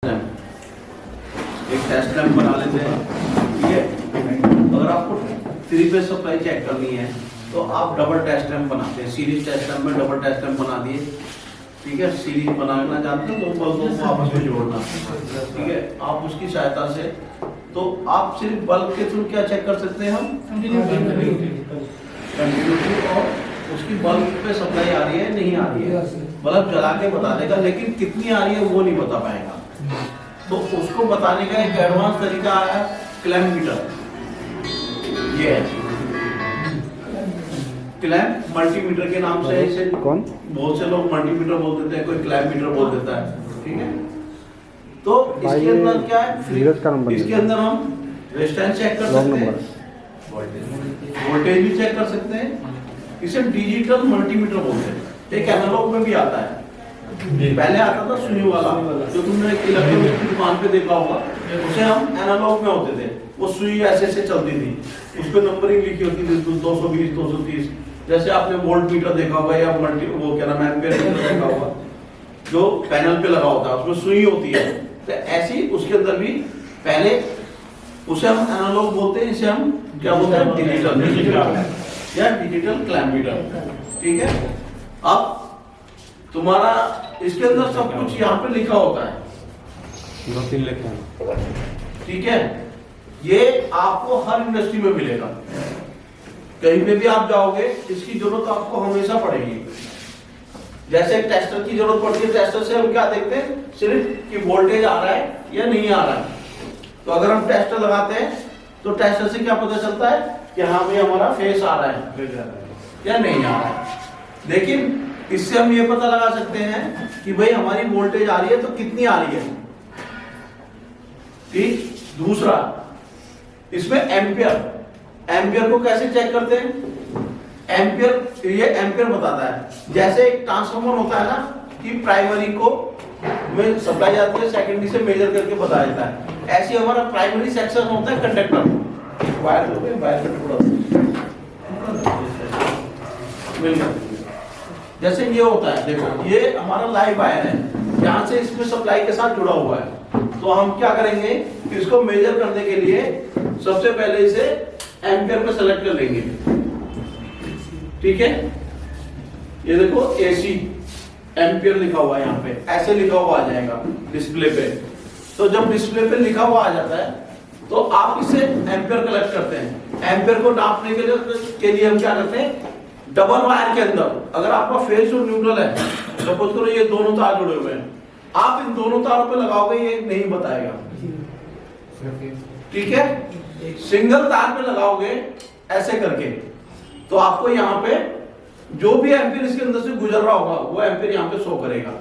एक test lamp बना लेते हैं, ठीक है। अगर आपको 3 फेज सप्लाई चेक करनी है तो आप डबल टेस्ट लैंप बनाते हैं। सीरीज टेस्ट लैंप में डबल टेस्ट लैंप बना दिए, ठीक है। सीरीज बनाना जानते हैं, 2 बल्बों को आपस में जोड़ना, ठीक है। आप उसकी सहायता से तो आप सिर्फ बल्ब के थ्रू क्या चेक कर सकते हैं, हम कंटिन्यूटी और उसकी बल्ब पे सप्लाई आ रही है नहीं आ रही है, बल्ब जला के बता देगा, लेकिन कितनी आ रही है वो नहीं बता पाएगा। तो उसको बताने का एक एडवांस तरीका है क्लैम्प मीटर। ये है क्लैम्प मल्टीमीटर के नाम से इसे कौन बहुत से लोग मल्टीमीटर बोल देते हैं, कोई क्लैम्प मीटर बोल देता है, ठीक है। तो इसके अंदर क्या है, इसके अंदर हम रेजिस्टेंस चेक कर सकते हैं, वोल्टेज भी चेक कर सकते हैं। इसे डिजिटल मल्टीमीटर बोलते हैं। एक एनालॉग में भी आता है, पहले आता था सुई वाला, जो तुमने इलेक्ट्रॉनिक की दुकान पे देखा होगा, उसे हम एनालॉग में होते थे। वो सुई ऐसे ऐसे चलती थी, उस पे नंबरिंग लिखी होती थी 220 230, जैसे आपने वोल्ट मीटर देखा होगा या मल्टी वो क्या नाम एम्पियर मीटर देखा होगा, जो पैनल पे लगा होता है, उसमें सुई होती है। तो ऐसी उसके अंदर भी पहले उसे हम एनालॉग बोलते हैं, इसे हम क्या बोलते हैं, डिजिटल क्लैम्प मीटर, ठीक है। अब तुम्हारा इसके अंदर सब कुछ यहाँ पे लिखा होता है, 2-3 लिखा है, ठीक है। ये आपको हर इंडस्ट्री में मिलेगा, कहीं पे भी आप जाओगे इसकी जरूरत आपको हमेशा पड़ेगी। जैसे टेस्टर की जरूरत पड़ती है, टेस्टर से हम क्या देखते हैं, सिर्फ कि वोल्टेज आ रहा है या नहीं आ रहा है। तो अगर हम टेस्टर लगाते हैं तो टेस्टर से क्या पता चलता है कि हाँ भाई हमारा फेस आ रहा है या नहीं आ रहा है। लेकिन इससे हम ये पता लगा सकते हैं कि भाई हमारी वोल्टेज आ रही है तो कितनी आ रही है, ठीक। दूसरा इसमें एम्पियर, एम्पियर को कैसे चेक करते हैं, एम्पियर, ये एम्पियर बताता है। जैसे एक ट्रांसफार्मर होता है ना कि प्राइमरी को में सप्लाई जाती है, सेकेंडरी से मेजर करके बताया जाता है, ऐसे हमारा प्राइमरी सेक्शन होता है कंडक्टर, वायर का टुकड़ा जैसे ये होता है। देखो ये हमारा लाइव वायर है, यहाँ से इसमें सप्लाई के साथ जुड़ा हुआ है। तो हम क्या करेंगे, इसको मेजर करने के लिए सबसे पहले इसे एम्पियर पे सेलेक्ट कर लेंगे, ठीक है। ये देखो AC एम्पियर लिखा हुआ है, यहाँ पे ऐसे लिखा हुआ आ जाएगा डिस्प्ले पे। तो जब डिस्प्ले पे लिखा हुआ आ जाता है तो आप इसे एम्पियर कलेक्ट करते हैं। एम्पियर को नापने के लिए हम क्या करते हैं, डबल वायर के अंदर अगर आपका फेस और न्यूट्रल है, सपोज करो ये दोनों तार जुड़े हुए हैं, आप इन दोनों तारों पे लगाओगे ये नहीं बताएगा, ठीक है। सिंगल तार पे लगाओगे ऐसे करके तो आपको यहाँ पे जो भी एम्पियर इसके अंदर से गुजर रहा होगा वो एम्पियर यहाँ पे शो करेगा।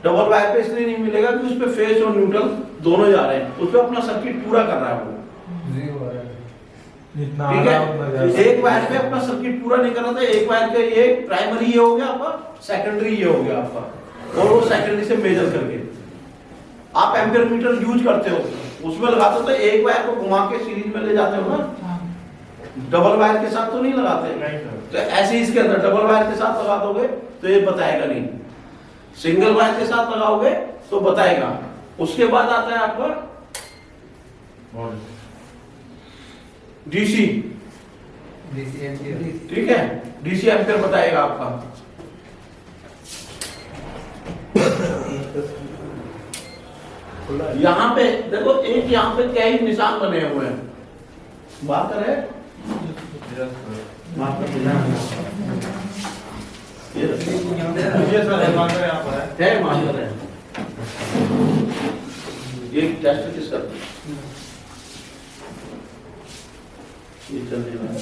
डबल वायर पे इसलिए नहीं मिलेगा कि उस पे फेस और न्यूट्रल दोनों जा रहे हैं, उस पे अपना सर्किट पूरा कर रहा है वो, ठीक है। एक वायर पे अपना सर्किट पूरा नहीं कर रहा था, एक वायर का ये प्राइमरी ये हो गया आपका, सेकेंडरी ये हो गया आपका, और वो सेकेंडरी से मेजर करके आप एम्पियर मीटर यूज करते हो, उसमें लगाते हो तो एक वायर को घुमा के सीरीज में ले जाते हो ना, डबल वायर के साथ तो नहीं लगाते। तो ऐसे ही इसके अंदर डबल वायर के साथ लगा दोगे तो ये बताएगा नहीं, सिंगल वायर के साथ लगाओगे तो बताएगा। उसके बाद आता है आपका डीसी, ठीक है, डीसी एम्पियर बताएगा आपका। यहाँ पे देखो एक यहाँ पे कई निशान बने हुए हैं, बात करें ये टेस्ट किसका, ये चलने वाला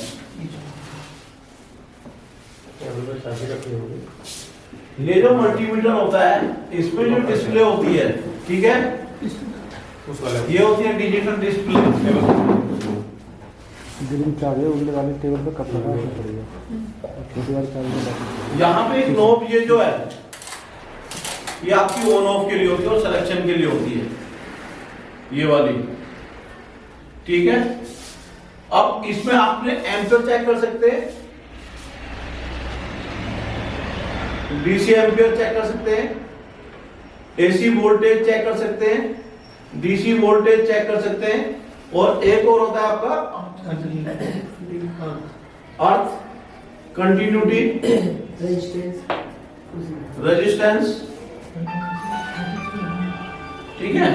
ये जो मल्टीमीटर होता है इसमें जो डिस्प्ले होती है, ठीक है, ये होती है डिजिटल डिस्प्ले। चार्जर उड़ने वाले टेबल पे कब लगा पड़ेगा, यहाँ पे एक नॉब ये जो है ये आपकी ऑन ऑफ के लिए होती है और सिलेक्शन के लिए होती है, ये वाली, ठीक है। अब इसमें आपने एम्पियर चेक कर सकते हैं, डीसी एम्पियर चेक कर सकते हैं, एसी वोल्टेज चेक कर सकते हैं, डीसी वोल्टेज चेक कर सकते हैं, और एक और होता है आपका अर्थ कंटिन्यूटी रेजिस्टेंस, ठीक है,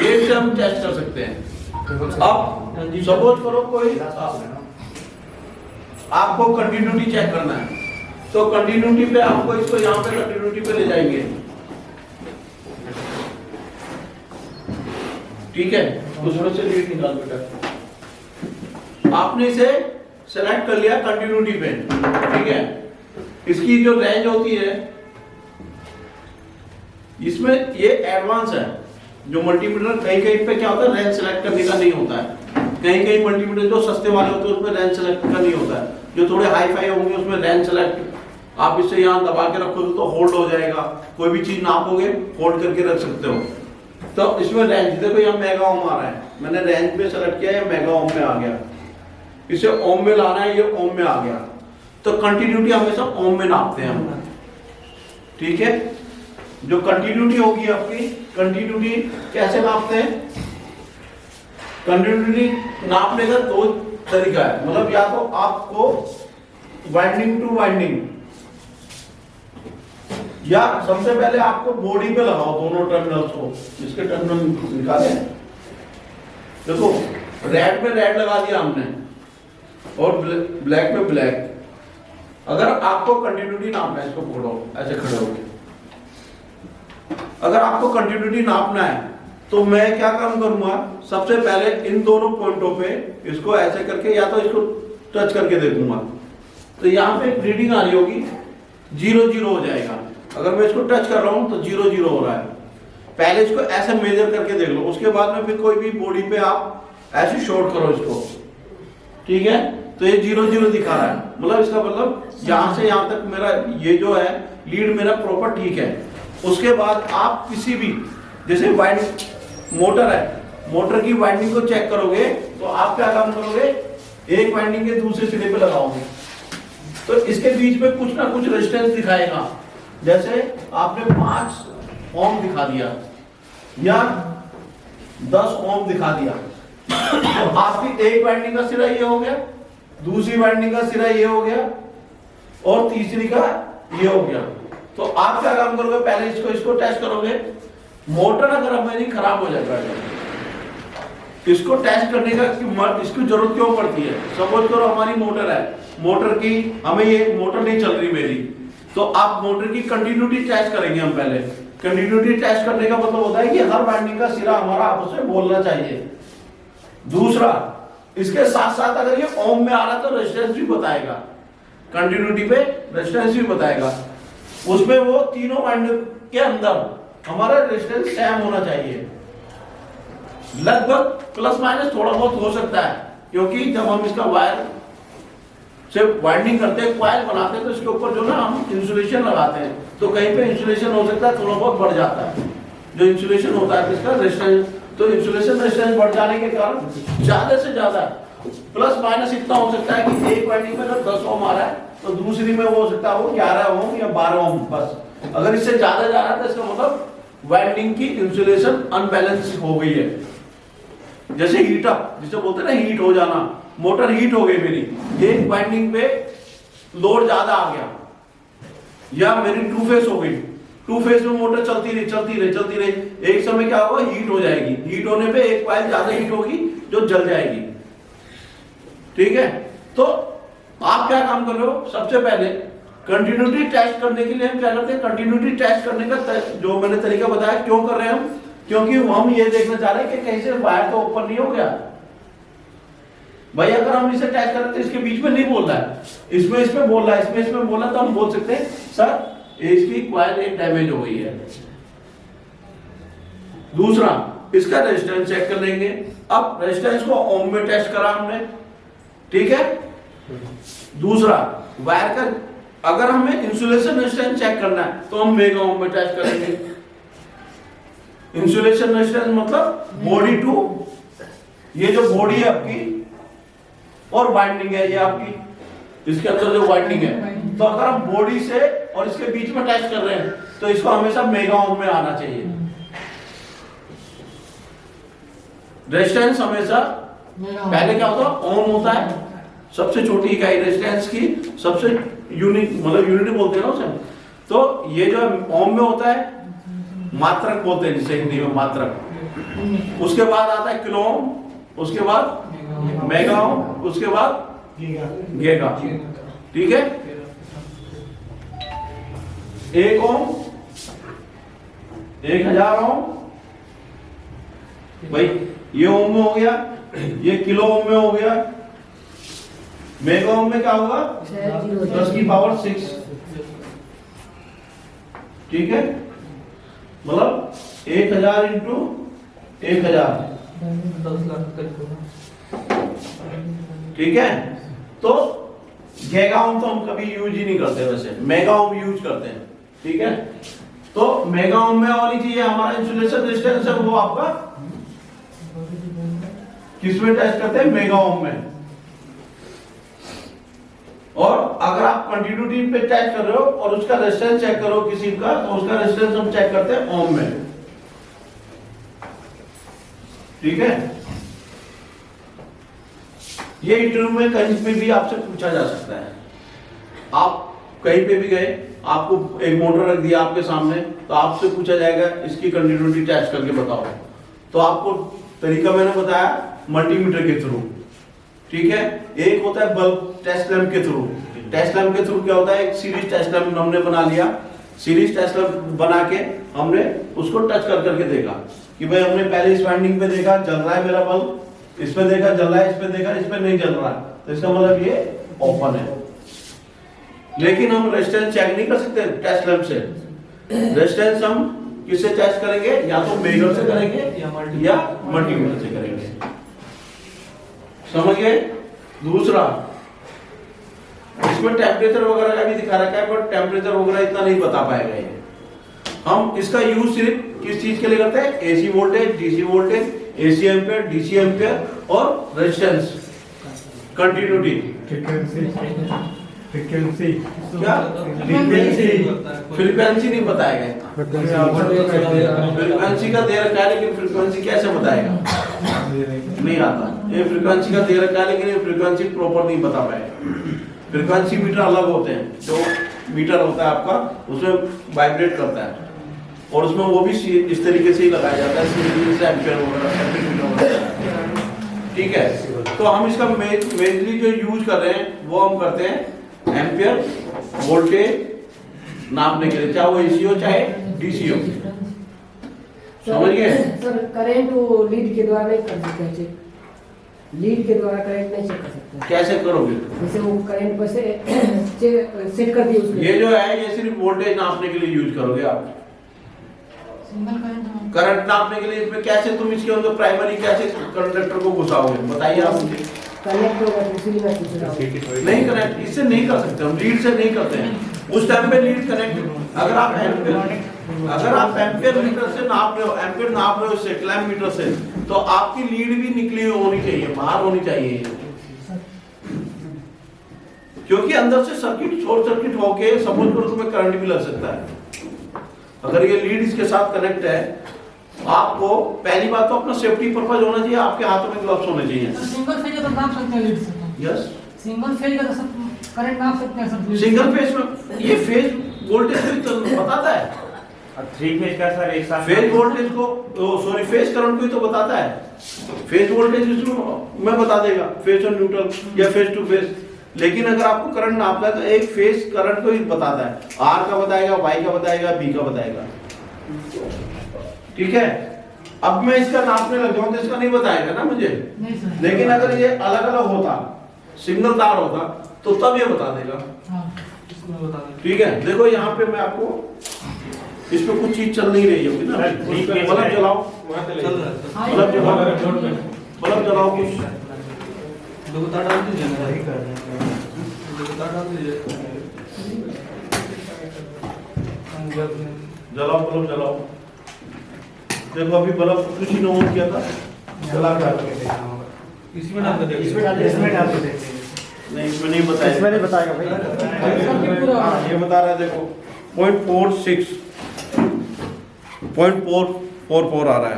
ये से हम टेस्ट कर सकते हैं। अब सपोज करो कोई आपको कंटिन्यूटी चेक करना है, तो कंटिन्यूटी पे आपको इसको यहां पे कंटिन्यूटी पे ले जाएंगे, ठीक है, उसमें से लीड निकाल बेटा। आपने इसे सेलेक्ट कर लिया कंटिन्यूटी पे, ठीक है। इसकी जो रेंज होती है, इसमें ये एडवांस है। जो मल्टीमीटर कहीं कहीं पे क्या होता है, रेंज सेलेक्ट करने का नहीं होता है। कहीं कहीं मल्टीमीटर जो सस्ते वाले होते हैं उसमें रेंज सेलेक्ट का नहीं होता है। जो थोड़े हाई फाई होंगे उसमें रेंज सेलेक्ट आप इसे यहाँ दबा के रखोगे तो होल्ड हो जाएगा। कोई भी चीज नापोगे होल्ड करके रख सकते हो। तो इसमें रेंज देखो यहाँ मेगा ओम आ रहा है, मैंने रेंज पे सेलेक्ट किया है, मेगा ओम में आ गया। इसे ओम में लाना है, ये ओम में आ गया। तो कंटिन्यूटी हमेशा ओम में नापते हैं हम, ठीक है। जो कंटिन्यूटी होगी आपकी, कंटिन्यूटी कैसे नापते हैं? कंटिन्यूटी नापने का दो तरीका है, मतलब या तो आपको वाइंडिंग टू वाइंडिंग, या सबसे पहले आपको बॉडी पे लगाओ दोनों टर्मिनल्स को। इसके टर्मिनल निकाले, देखो रेड पे रेड लगा दिया हमने और ब्लैक पे ब्लैक। अगर आपको कंटिन्यूटी नापना है, इसको पकड़ो ऐसे खड़े होके, अगर आपको कंटिन्यूटी नापना है तो मैं क्या काम करूंगा, सबसे पहले इन दोनों पॉइंटों पे इसको ऐसे करके या तो इसको टच करके देखूंगा, तो यहाँ पे रीडिंग आ रही होगी 0 0 हो जाएगा। अगर मैं इसको टच कर रहा हूं तो 0 0 हो रहा है। पहले इसको ऐसे मेजर करके देख लो, उसके बाद में फिर कोई भी बॉडी पे आप ऐसे शॉर्ट करो इसको, ठीक है। तो ये 0 0 दिखा रहा है, मतलब इसका मतलब यहां से यहां तक मेरा ये जो है लीड मेरा प्रॉपर ठीक है। उसके बाद आप किसी भी, जैसे वाइंडिंग मोटर है, मोटर की वाइंडिंग को चेक करोगे तो आप क्या काम करोगे, एक वाइंडिंग के दूसरे सिरे पे लगाओगे तो इसके बीच में कुछ ना कुछ रेजिस्टेंस दिखाएगा। जैसे आपने 5 ओम दिखा दिया या 10 ओम दिखा दिया, तो आपकी एक वाइंडिंग का सिरा ये हो गया, दूसरी वाइंडिंग का सिरा ये हो गया और तीसरी का ये हो गया। तो आप क्या काम करोगे, पहले इसको टेस्ट करोगे। मोटर अगर हमारी खराब हो जाएगा, इसको टेस्ट करने का इसकी जरूरत क्यों पड़ती है? सपोज करो हमारी मोटर है, मोटर की हमें ये मोटर नहीं चल रही मेरी, तो आप मोटर की कंटिन्यूटी टेस्ट करेंगे हम पहले। कंटिन्यूटी टेस्ट करने का मतलब होता है कि हर वाइंडिंग का सिरा हमारा आपस में बोलना चाहिए। दूसरा, इसके साथ साथ अगर ये ओम में आ रहा तो रेजिस्टेंस भी बताएगा, कंटिन्यूटी पे रेजिस्टेंस भी बताएगा। उसमें वो तीनों वाइंडिंग के अंदर हमारा रेजिस्टेंस सेम होना चाहिए, लगभग प्लस माइनस थोड़ा बहुत हो सकता है, क्योंकि जब हम इसका वायर से वाइंडिंग करते हैं, कॉइल बनाते हैं, तो इसके ऊपर जो ना हम इंसुलेशन लगाते हैं, तो कहीं पे इंसुलेशन हो सकता है थोड़ा बहुत बढ़ जाता है। जो इंसुलेशन होता है इसका रेजिस्टेंस, तो इंसुलेशन रेजिस्टेंस बढ़ जाने के कारण ज्यादा से ज्यादा प्लस माइनस इतना हो सकता है कि एक वाइंडिंग में अगर 10 ओम आ रहा है तो दूसरी में वो हो सकता है वो 11 ओम या 12 ओम बस। अगर इससे ज्यादा जा रहा है तो इसका मतलब वाइंडिंग की इंसुलेशन अनबैलेंस हो गई है। जैसे हीट अप, जिसे बोलते हैं ना हीट हो जाना, मोटर हीट हो गई मेरी, एक वाइंडिंग पे लोड ज्यादा आ गया, या मेरी 2 फेस हो गई, 2 फेस में मोटर चलती रही, एक समय क्या होगा, हीट हो जाएगी। हीट होने पे एक कॉइल ज्यादा हीट होगी जो जल जाएगी, ठीक है। तो आप क्या काम कर रहे हो, सबसे पहले कंटिन्यूटी टेस्ट करने के लिए हम क्या करते हैं, कंटिन्यूटी टेस्ट करने का जो मैंने तरीका बताया, क्यों कर रहे हैं हम, क्योंकि हम ये देखना चाह रहे हैं कि कहीं से वायर तो ऊपर नहीं हो गया भाई। अगर हम इसे टेस्ट करें तो इसके बीच में नहीं बोल रहा है, इसमें बोल रहा है, इसमें बोल रहा है, तो हम बोल सकते हैं सर इसकी कॉइल एक डैमेज हो गई है। दूसरा, इसका रेजिस्टेंस चेक कर लेंगे। अब रेजिस्टेंस को ओम में टेस्ट करा हमने, ठीक है। दूसरा, वायर का अगर हमें इंसुलेशन रेजिस्टेंस चेक करना है तो हम मेगा ओम में टेस्ट करेंगे। इंसुलेशन रेजिस्टेंस मतलब बॉडी टू, ये जो बॉडी है आपकी और वाइंडिंग है ये आपकी, इसके अंदर जो वाइंडिंग है तो अगर हम बॉडी से और इसके बीच में टेस्ट कर रहे हैं तो इसको हमेशा मेगा ओम में आना चाहिए। रेजिस्टेंस हमेशा पहले क्या होता है, ओम होता है, सबसे छोटी इकाई रेजिस्टेंस की, सबसे यूनिट मतलब यूनिट बोलते हैं ना उसे। तो ये जो ओम में होता है, मात्रक बोलते हैं जिसे हिंदी में मात्रक। उसके बाद आता है किलो ओम, उसके बाद मेगा ओम, उसके बाद गीगा। ठीक है, 1 ओम, 1000 ओम, भाई ये ओम में हो गया, ये किलो ओम में हो गया। मेगा ओम में क्या होगा, 10⁻⁶। ठीक है, मतलब 1000 इंटू 1000। ठीक है, तो गीगा ओम तो हम कभी यूज ही नहीं करते, वैसे मेगा ओम यूज करते हैं। ठीक है, तो मेगा ओम में होनी चाहिए हमारा इंसुलेशन रेजिस्टेंस है वो आपका किसमें टेस्ट करते हैं, मेगा ओम में। और अगर आप कंटिन्यूटी पे टेस्ट कर रहे हो और उसका रेजिस्टेंस चेक करो किसी का, तो उसका रेजिस्टेंस हम चेक करते हैं ओम में। ठीक है, ये इंटरव्यू में कहीं पे भी आपसे पूछा जा सकता है। आप कहीं पे भी गए, आपको एक मोटर रख दिया आपके सामने, तो आपसे पूछा जाएगा इसकी कंटिन्यूटी टेस्ट करके बताओ। तो आपको तरीका मैंने बताया मल्टीमीटर के थ्रू। ठीक है, एक होता है बल्ब टेस्ट लैंप के थ्रू। टेस्ट लैंप के थ्रू क्या होता है, एक सीरीज टेस्ट लैंप हमने बना लिया। सीरीज टेस्ट लैंप बना के हमने उसको टच कर करके देखा कि भाई हमने पहले इस वाइंडिंग पे देखा जल रहा है मेरा बल्ब, इस पे देखा जल रहा है, इस पे देखा इस पे नहीं जल रहा है, तो इसका मतलब ये ओपन है। लेकिन हम रेजिस्टेंस चेक नहीं कर सकते टेस्ट लैंप से। रेजिस्टेंस हम किससे टेस्ट करेंगे, या तो मेजर से करेंगे या मल्टीमीटर से करेंगे। समझ गए। दूसरा, इसमें टेम्परेचर वगैरह का भी दिखा रखा है, पर टेम्परेचर वगैरह इतना नहीं बता पाएगा ये। हम इसका यूज सिर्फ किस चीज के लिए करते हैं, AC voltage, DC voltage, AC ampere, DC ampere और रेजिस्टेंस कंटिन्यूटी। फ्रीक्वेंसी क्या फ्रीक्वेंसी नहीं बताएगा, फ्रीक्वेंसी का दे रखा है लेकिन फ्रीक्वेंसी कैसे बताएगा, नहीं आता। ये फ्रीक्वेंसी का दे रखा है लेकिन ये फ्रीक्वेंसी प्रॉपर नहीं बता पाएगा। फ्रीक्वेंसी मीटर अलग होते हैं, जो मीटर होता है आपका उसमें वाइब्रेट करता है और उसमें वो भी इस तरीके से ही लगाया जाता है, सीरीज एम्पियर वगैरह। ठीक है, तो हम इसका मेनली जो यूज कर रहे हैं वो हम करते हैं एम्पियर वोल्टेज नापने के लिए, चाहे वो एसी हो चाहे डीसी हो। समझ गए सर। करंट वो लीड के द्वारा नहीं कर सकते चेक, लीड के द्वारा करंट नहीं चेक कर सकते। कैसे करोगे, जैसे वो करंट पर से सेट कर दिए उसने। ये जो है ये सिर्फ वोल्टेज नापने के लिए यूज करोगे आप। करंट नापने के लिए इसमें कैसे तुम इसके अंदर प्राइमरी कैसे कंडक्टर को घुसाओगे, बताइए आप मुझे। कनेक्ट होगा तो इसीलिए मैं पूछ रहा हूं। नहीं कनेक्ट इससे नहीं कर सकते हम, लीड से नहीं करते हैं। उस टाइम पे लीड कनेक्ट, अगर आप एम्पियर मीटर से नाप रहे हो, एम्पियर नाप रहे हो इससे क्लैम्प मीटर से, तो आपकी लीड भी निकली होनी चाहिए, बाहर होनी चाहिए, क्योंकि अंदर से सर्किट शॉर्ट सर्किट होके सपोज करो तुम्हें करंट भी लग सकता है। अगर ये लीड इसके साथ कनेक्ट है, आपको पहली बात तो अपना सेफ्टी पर्पस होना चाहिए, आपके हाथों में ग्लव्स होने चाहिए। सिंगल फेज का तो नाप सकते हैं लीड से। यस, सिंगल फेज का तो सब करंट नाप सकते हैं सब। सिंगल फेज में ये फेज वोल्टेज भी तो बताता है, और 3 फेज का सर एक साथ फेज वोल्टेज को सॉरी फेज करंट को ही तो बताता है। फेज वोल्टेज इसमें मैं बता देगा, फेज और न्यूट्रल या फेज टू फेज। लेकिन अगर आपको करंट नापना है तो एक फेज करंट को ही बताता है, आर का बताएगा, वाई का बताएगा, बी का बताएगा। ठीक है, अब मैं इसका नापने लग जाऊं तो इसका नहीं बताएगा ना मुझे। नहीं सर। लेकिन अगर ये अलग अलग होता, सिंगल तार होता, तो तब ये बता देगा। हां, इसको मैं बता दूं। ठीक है, देखो यहाँ पे मैं आपको इस पे कुछ चीज चल नहीं रही होगी ना, बल्ब जलाओ, बल्ब जलाओ कुछ दो तार डाल दीजिए ना, वही कर रहे हैं। दो तार डाल दीजिए, जलाओ, बल्ब जलाओ। देखो अभी बल्ब कुछ ही ऑन किया था, जला के इसमें डाल के देखिए, इसमें डाल के देखते हैं। नहीं इसमें नहीं बताया, इसमें नहीं बताएगा भाई। हाँ ये बता रहा है देखो 0.46 0.444 आ रहा है,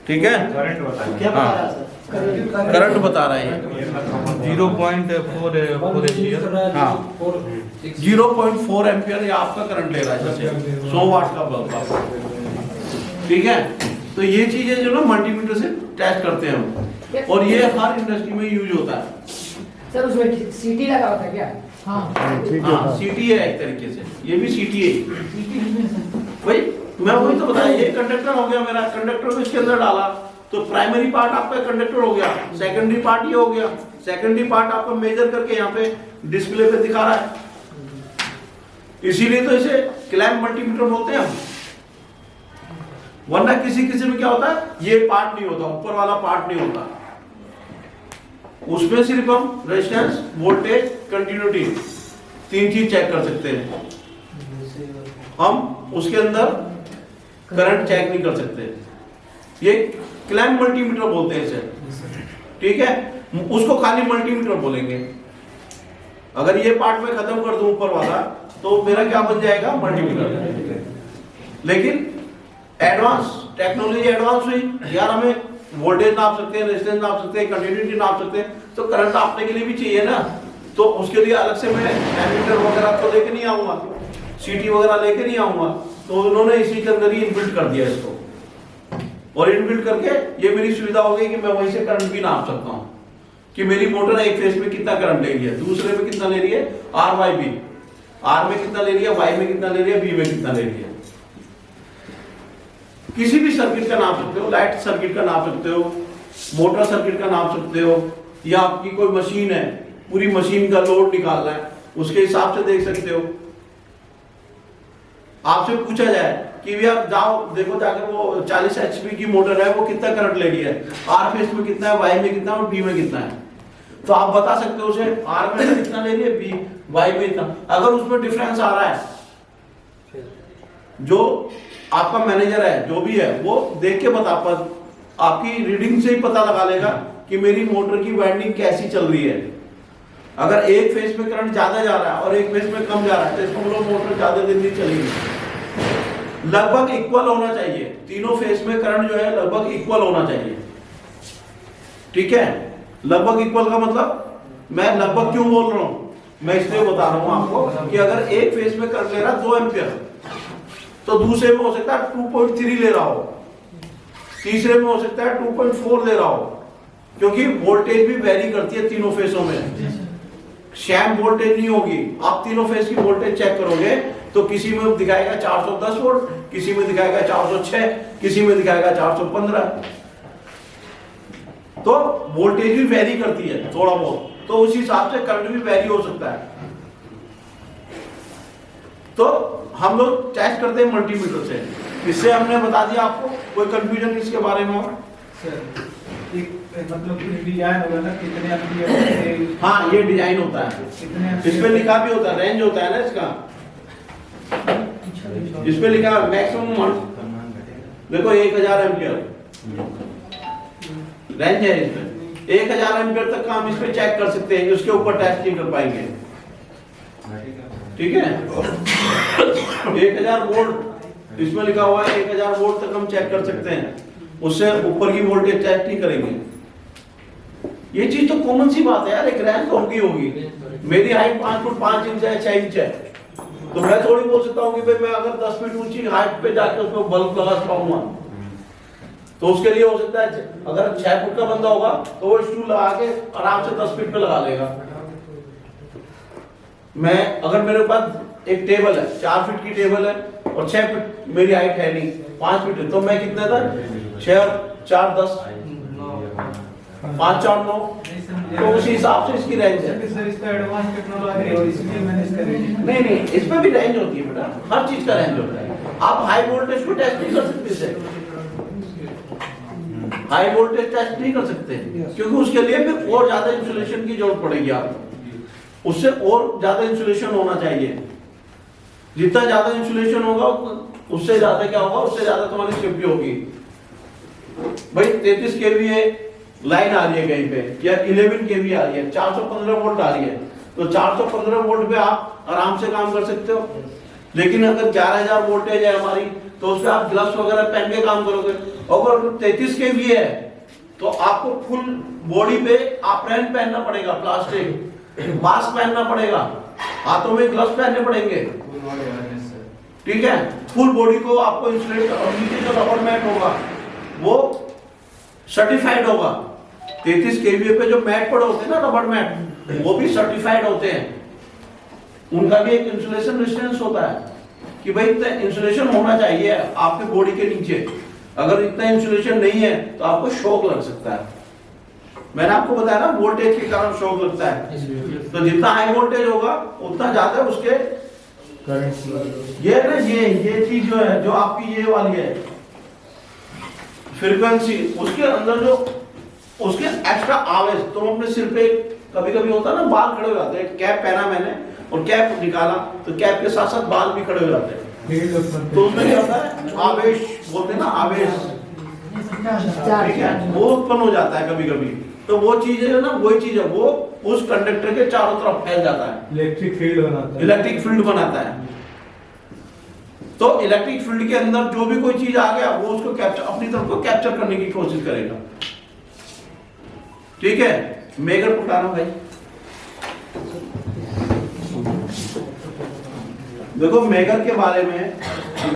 ठीक है। करंट बताएगा। क्या बता हाँ। रहा है सर? करंट बता रहा है ये 0.4 एम्पियर। हाँ 0.4 एम्पियर ये आपका करंट ले रहा है, जैसे 100 वाट का बल्ब आपका, ठीक है। तो ये चीजें जो ना मल्टीमीटर से टेस्ट करते हैं हम, और ये हर इंडस्ट्री में यूज होता है। सर उसमें सीटी लगा होता है क्या? हाँ हाँ सीटी है एक तरीके से, ये भी सीटी है भाई। मैं वही तो बताया, ये कंडक्टर हो गया मेरा, कंडक्टर को इसके अंदर डाला तो प्राइमरी पार्ट आपका कंडक्टर हो गया, सेकेंडरी पार्ट ये हो गया। सेकेंडरी पार्ट आपका मेजर करके यहाँ पे डिस्प्ले पे दिखा रहा है, इसीलिए तो इसे क्लैंप मल्टीमीटर बोलते हैं हम। वरना किसी में क्या होता है, ये पार्ट नहीं होता, ऊपर वाला पार्ट नहीं होता, उसमें सिर्फ हम रेजिस्टेंस, वोल्टेज, कंटिन्यूटी 3 चीज चेक कर सकते हैं। हम उसके अंदर करंट चेक नहीं कर सकते। ये क्लैंप मल्टीमीटर बोलते हैं इसे, ठीक है। उसको खाली मल्टीमीटर बोलेंगे। अगर ये पार्ट में खत्म कर दूं ऊपर वाला, तो मेरा क्या बन जाएगा, मल्टीमीटर। लेकिन एडवांस टेक्नोलॉजी एडवांस हुई यार, हमें वोल्टेज नाप सकते हैं, रेजिस्टेंस नाप सकते हैं, कंटिन्यूटी नाप सकते हैं, तो करंट नापने के लिए भी चाहिए ना। तो उसके लिए अलग से मैं एमीटर वगैरह तो लेके नहीं आऊंगा, सीटी वगैरह लेके नहीं आऊंगा। तो उन्होंने इसी के अंदर ही इनबिल्ट कर दिया इसको, और इनबिल्ट करके ये मेरी सुविधा हो गई कि मैं वहीं से करंट भी नाप सकता हूँ कि मेरी मोटर एक फेज में कितना करंट ले रही है, दूसरे में कितना ले रही है, आर वाई बी, आर में कितना ले रही है, वाई में कितना ले रही है, बी में कितना ले रही है। किसी भी सर्किट का नाप सकते हो, लाइट सर्किट का नाप सकते हो, मोटर सर्किट का नाप सकते हो, या आपकी कोई मशीन है, पूरी मशीन का लोड निकालना है, उसके हिसाब से देख सकते हो। आपसे पूछा जाए कि भैया जाओ देखो जाकर वो 40 HP की मोटर है, वो कितना करंट ले रही है, आर फेज में कितना है, वाई में कितना है और बी में कितना है, तो आप बता सकते हो उसे आर में कितना ले रही है, बी वाई में इतना। अगर उसमें डिफरेंस आ रहा है, जो आपका मैनेजर है जो भी है वो देख के बता, आपकी रीडिंग से ही पता लगा लेगा कि मेरी मोटर की वाइंडिंग कैसी चल रही है। अगर एक फेज में करंट ज्यादा जा रहा है और एक फेज में कम जा रहा है, तो इसको मतलब मोटर ज्यादा दिन नहीं चलेगी। लगभग इक्वल होना चाहिए, तीनों फेज में करंट जो है लगभग इक्वल होना चाहिए, ठीक है। लगभग इक्वल का मतलब, मैं लगभग क्यों बोल रहा हूं, मैं इसलिए बता रहा हूं आपको कि अगर एक फेज में करंट ले रहा 2 एम्पियर, तो दूसरे में हो सकता है 2.3 ले रहा हो, तीसरे में हो सकता है 2.4 ले रहा हो, क्योंकि वोल्टेज भी वेरी करती है तीनों फेसों में, सेम वोल्टेज नहीं होगी। आप तीनों फेस की वोल्टेज चेक करोगे तो किसी में दिखाएगा 410 वोल्ट, किसी में दिखाएगा 406, किसी में दिखाएगा 415। तो वोल्टेज भी वेरी करती है थोड़ा बहुत, तो उस हिसाब से करंट भी वेरी हो सकता है। तो हम लोग टेस्ट करते हैं मल्टीमीटर से, इससे हमने बता दिया आपको। कोई कंफ्यूजन इसके बारे में? सर एक मतलब डिजाइन होगा ना, कितने एम्पियर, हाँ ये डिजाइन होता है, कितने इस पे लिखा भी होता है, रेंज होता है ना इसका, इस पे लिखा है मैक्सिमम देखो 1000 एम्पियर रेंज है इसमें। 1000 एम्पियर तक का हम इस पे चेक कर सकते हैं, उसके ऊपर टेस्ट नहीं कर पाएंगे, ठीक है। 1000 वोल्ट इसमें लिखा हुआ है, 1000 वोल्ट तक हम चेक कर सकते हैं, उससे ऊपर की वोल्टेज टेस्ट नहीं करेंगे। ये चीज तो कॉमन सी बात है यार, एक रैंक तो होगी। मेरी हाइट 5 फुट 5 इंच है, 6 इंच है, तो मैं थोड़ी बोल सकता हूँ कि भाई मैं अगर 10 फीट ऊंची हाइट पे जाके उसमें बल्ब लगा पाऊंगा। तो उसके लिए हो सकता है अगर 6 फुट का बंदा होगा तो वो स्टूल लगा के आराम से 10 फीट पे लगा लेगा। मैं अगर मेरे पास एक टेबल है, 4 फीट की टेबल है और 6 फीट मेरी हाइट है नहीं, 5 फीट है, तो मैं कितना था 6 और 4 10, 5 4 9, तो उसी हिसाब से इसकी रेंज है। सर इसका एडवांस टेक्नोलॉजी है, इसलिए मैंने इसका रेंज नहीं इसमें भी रेंज होती है बेटा, हर चीज का रेंज होता है। आप हाई वोल्टेज को टेस्ट नहीं कर सकते इसे, हाई वोल्टेज टेस्ट नहीं कर सकते, क्योंकि उसके लिए फिर और ज्यादा इंसुलेशन की जरूरत पड़ेगी आपको, उससे और ज्यादा इंसुलेशन होना चाहिए। जितना ज्यादा इंसुलेशन होगा उससे ज्यादा क्या होगा, उससे ज्यादा तुम्हारी शिफ्ट होगी। भाई 33 kVA लाइन आ रही है कहीं पे या 11 केवी आ रही है, 415 वोल्ट आ रही है, तो 415 वोल्ट पे आप आराम से काम कर सकते हो। लेकिन अगर 11,000 वोल्टेज है हमारी, तो उसमें आप ग्लव्स वगैरह पहन के काम करोगे। अगर 33 केवी है तो आपको फुल बॉडी पे एप्रन पहनना पड़ेगा, प्लास्टिक मास्क पहनना पड़ेगा, हाथों में ग्लव्स पहनने पड़ेंगे, ठीक है। फुल बॉडी को आपको इंसुलेट, और नीचे जो रबर मैट होगा वो सर्टिफाइड होगा। 33 केवीए पे जो मैट पड़े होते हैं ना, रबर मैट, वो भी सर्टिफाइड होते हैं। उनका भी एक इंसुलेशन रेजिस्टेंस होता है कि भाई इतना इंसुलेशन होना चाहिए आपके बॉडी के नीचे। अगर इतना इंसुलेशन नहीं है तो आपको शॉक लग सकता है। मैंने आपको बताया ना, वोल्टेज के कारण शॉक लगता है। तो जितना हाई वोल्टेज होगा उतना ज्यादा उसके ये ना, ये चीज जो है, जो आपकी ये वाली है फ्रीक्वेंसी, उसके अंदर जो उसके एक्स्ट्रा आवेश, तुम अपने सिर पे कभी कभी होता है ना, बाल खड़े हो जाते हैं। कैप पहना मैंने और कैप निकाला तो कैप के साथ साथ बाल भी खड़े हो जाते हैं। तो उसमें क्या होता है, आवेश बोलते हैं ना, आवेश, ठीक है, वो उत्पन्न हो जाता है कभी कभी। तो वो चीज है ना, वही चीज है, वो उस कंडक्टर के चारों तरफ फैल जाता है, इलेक्ट्रिक फील्ड बनाता है। इलेक्ट्रिक फील्ड बनाता है। तो इलेक्ट्रिक फील्ड के अंदर जो भी कोई चीज आ गया वो उसको कैप्चर, अपनी तरफ को कैप्चर करने की कोशिश करेगा, ठीक है। मेगर पुटाना भाई, देखो मेगर के बारे में